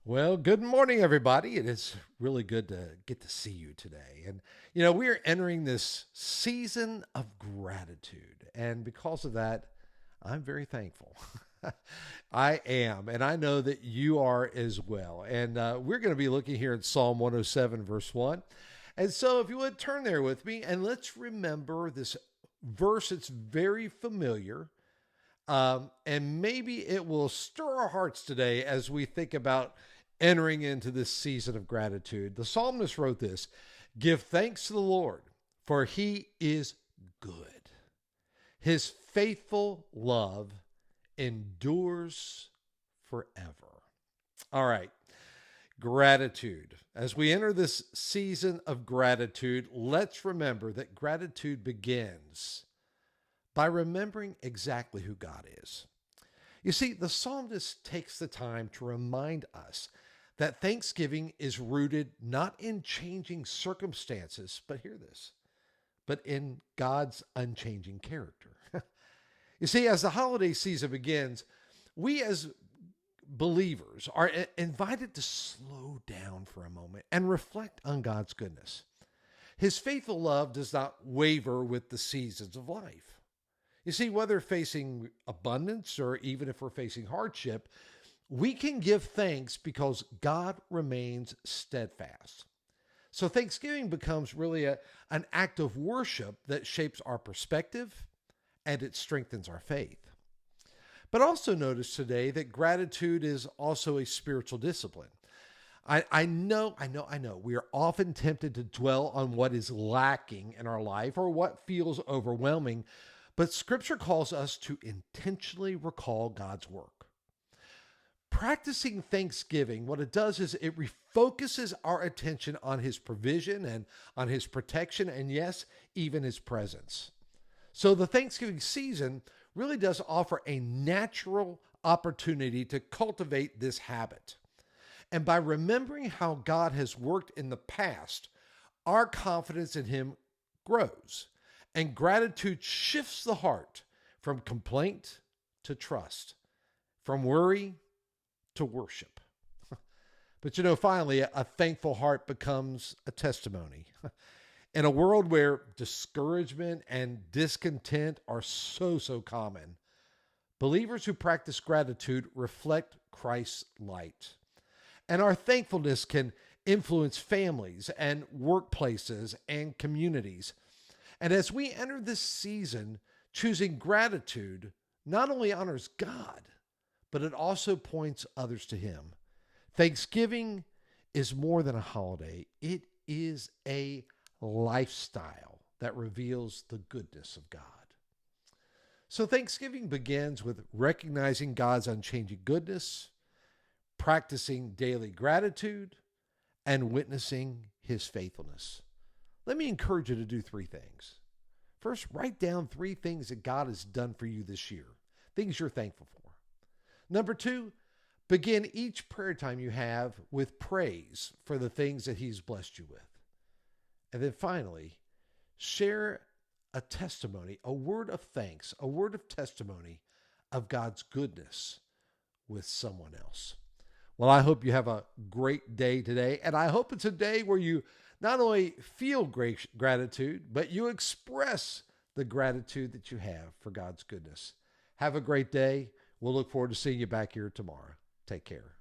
Well, good morning, everybody. It is really good to get to see you today. And, we are entering this season of gratitude. And because of that, I'm very thankful. I am. And I know that you are as well. And we're going to be looking here at Psalm 107, verse 1. And so, if you would turn there with me, and let's remember this verse. It's very familiar. And maybe it will stir our hearts today as we think about entering into this season of gratitude. The psalmist wrote this: "Give thanks to the Lord, for he is good. His faithful love endures forever." All right, gratitude. As we enter this season of gratitude, let's remember that gratitude begins by remembering exactly who God is. You see, the psalmist takes the time to remind us that thanksgiving is rooted not in changing circumstances, but hear this, but in God's unchanging character. You see, as the holiday season begins, we as believers are invited to slow down for a moment and reflect on God's goodness. His faithful love does not waver with the seasons of life. You see, whether facing abundance or even if we're facing hardship, we can give thanks because God remains steadfast. So Thanksgiving becomes really an act of worship that shapes our perspective and it strengthens our faith. But also notice today that gratitude is also a spiritual discipline. I know. We are often tempted to dwell on what is lacking in our life or what feels overwhelming, but Scripture calls us to intentionally recall God's work. Practicing thanksgiving, what it does is it refocuses our attention on his provision and on his protection, and yes, even his presence. So the Thanksgiving season really does offer a natural opportunity to cultivate this habit. And by remembering how God has worked in the past, our confidence in him grows. And gratitude shifts the heart from complaint to trust, from worry to worship. But finally, a thankful heart becomes a testimony. In a world where discouragement and discontent are so common, believers who practice gratitude reflect Christ's light. And our thankfulness can influence families and workplaces and communities. And as we enter this season, choosing gratitude not only honors God, but it also points others to him. Thanksgiving is more than a holiday. It is a lifestyle that reveals the goodness of God. So Thanksgiving begins with recognizing God's unchanging goodness, practicing daily gratitude, and witnessing his faithfulness. Let me encourage you to do three things. First, write down three things that God has done for you this year, things you're thankful for. Number two, begin each prayer time you have with praise for the things that he's blessed you with. And then finally, share a testimony, a word of thanks, a word of testimony of God's goodness with someone else. Well, I hope you have a great day today, and I hope it's a day where you not only feel great gratitude, but you express the gratitude that you have for God's goodness. Have a great day. We'll look forward to seeing you back here tomorrow. Take care.